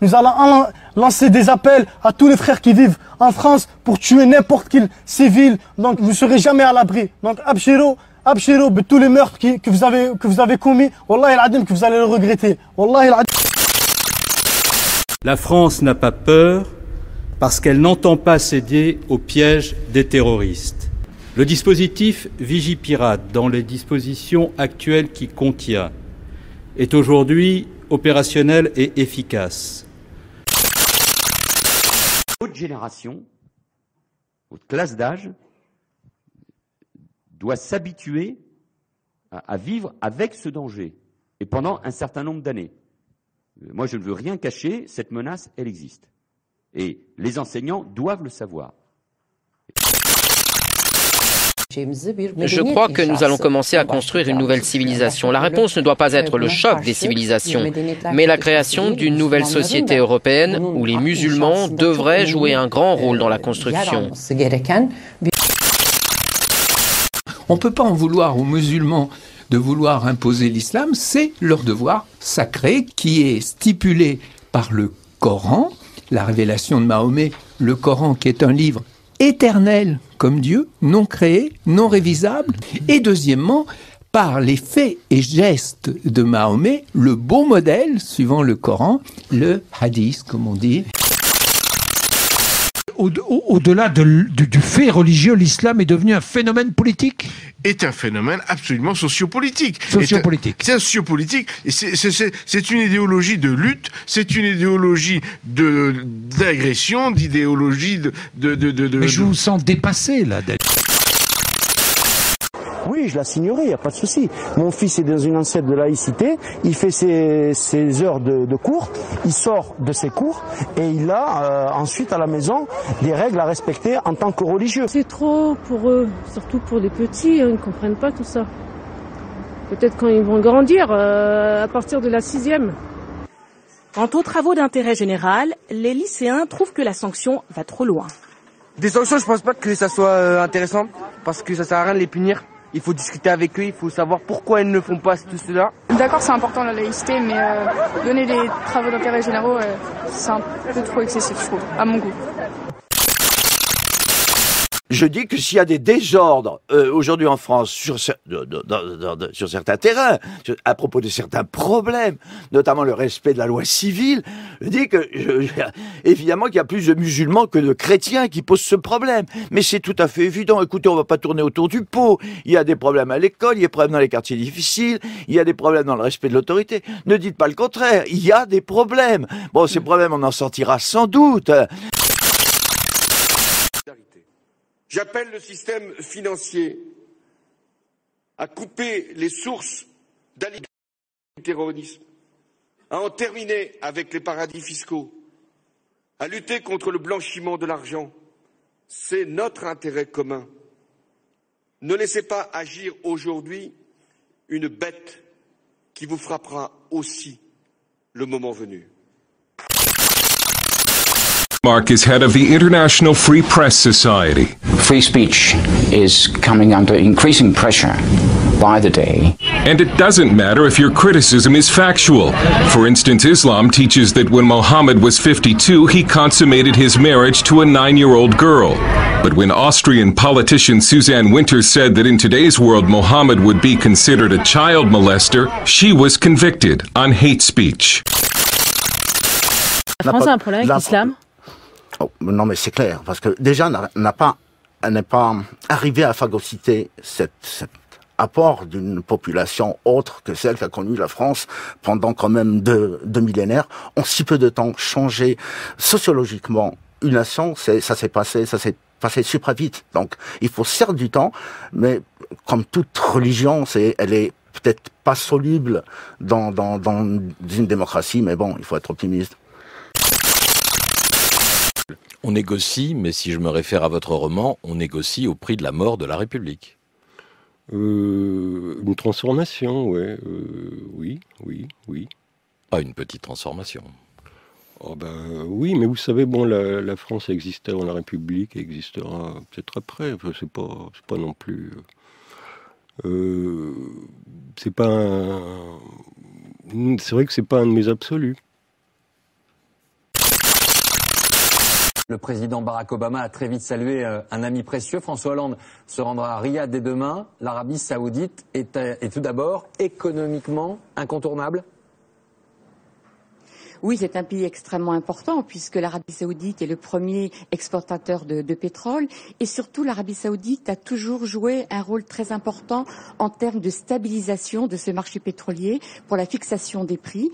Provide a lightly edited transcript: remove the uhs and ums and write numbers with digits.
nous allons lancer des appels à tous les frères qui vivent en France pour tuer n'importe quel civil. Donc vous ne serez jamais à l'abri. Donc abshirou, de tous les meurtres que vous avez commis, Wallahi al-Adim, que vous allez le regretter. Wallahi al-Adim. La France n'a pas peur parce qu'elle n'entend pas céder au piège des terroristes. Le dispositif Vigipirate, dans les dispositions actuelles qu'il contient, est aujourd'hui opérationnel et efficace. Votre génération, votre classe d'âge, doit s'habituer à vivre avec ce danger, et pendant un certain nombre d'années. Moi, je ne veux rien cacher, cette menace, elle existe. Et les enseignants doivent le savoir. Je crois que nous allons commencer à construire une nouvelle civilisation. La réponse ne doit pas être le choc des civilisations, mais la création d'une nouvelle société européenne où les musulmans devraient jouer un grand rôle dans la construction. On ne peut pas en vouloir aux musulmans de vouloir imposer l'islam, c'est leur devoir sacré qui est stipulé par le Coran, la révélation de Mahomet, le Coran qui est un livre éternel comme Dieu, non créé, non révisable, et deuxièmement, par les faits et gestes de Mahomet, le beau modèle, suivant le Coran, le hadith, comme on dit. Au-delà du fait religieux, l'islam est devenu un phénomène politique. Est un phénomène absolument sociopolitique. Sociopolitique. Et c'est une idéologie de lutte, c'est une idéologie d'agression, d'idéologie Mais je vous sens dépassé, là. Oui, je la signerai, il n'y a pas de souci. Mon fils est dans une enceinte de laïcité, il fait ses heures de cours, il sort de ses cours et il a ensuite à la maison des règles à respecter en tant que religieux. C'est trop pour eux, surtout pour les petits, ils ne comprennent pas tout ça. Peut-être quand ils vont grandir, à partir de la 6e. Quant aux travaux d'intérêt général, les lycéens trouvent que la sanction va trop loin. Des sanctions, je pense pas que ça soit intéressant, parce que ça sert à rien de les punir. Il faut discuter avec eux, il faut savoir pourquoi ils ne font pas tout cela. D'accord, c'est important la laïcité, mais donner des travaux d'intérêt généraux, c'est un peu trop excessif, je trouve, à mon goût. Je dis que s'il y a des désordres aujourd'hui en France sur certains terrains, à propos de certains problèmes, notamment le respect de la loi civile, je dis que évidemment qu'il y a plus de musulmans que de chrétiens qui posent ce problème. Mais c'est tout à fait évident. Écoutez, on va pas tourner autour du pot. Il y a des problèmes à l'école, il y a des problèmes dans les quartiers difficiles, il y a des problèmes dans le respect de l'autorité. Ne dites pas le contraire. Il y a des problèmes. Bon, ces problèmes, on en sortira sans doute. J'appelle le système financier à couper les sources d'alimentation du terrorisme, à en terminer avec les paradis fiscaux, à lutter contre le blanchiment de l'argent. C'est notre intérêt commun. Ne laissez pas agir aujourd'hui une bête qui vous frappera aussi le moment venu. Mark is head of the International Free Press Society. Free speech is coming under increasing pressure by the day. And it doesn't matter if your criticism is factual. For instance, Islam teaches that when Muhammad was 52, he consummated his marriage to a 9-year-old girl. But when Austrian politician Suzanne Winters said that in today's world Muhammad would be considered a child molester, she was convicted on hate speech. La France a un problème avec l'islam? Oh, non, mais c'est clair, parce que déjà, n'est pas arrivé à phagocyter cet apport d'une population autre que celle qu'a connue la France pendant quand même deux millénaires. En si peu de temps, changer sociologiquement une nation, ça s'est passé super vite. Donc, il faut certes du temps, mais comme toute religion, elle est peut-être pas soluble dans une démocratie, mais bon, il faut être optimiste. On négocie, mais si je me réfère à votre roman, on négocie au prix de la mort de la République. Une transformation, ouais. Oui. Pas une petite transformation. Oh oui, mais vous savez, bon, la France existait avant la République, existera peut-être après. Enfin, c'est pas non plus. C'est vrai que c'est pas un de mes absolus. Le président Barack Obama a très vite salué un ami précieux. François Hollande se rendra à Riyad dès demain. L'Arabie Saoudite est tout d'abord économiquement incontournable. Oui, c'est un pays extrêmement important puisque l'Arabie Saoudite est le premier exportateur de pétrole et surtout l'Arabie Saoudite a toujours joué un rôle très important en termes de stabilisation de ce marché pétrolier pour la fixation des prix.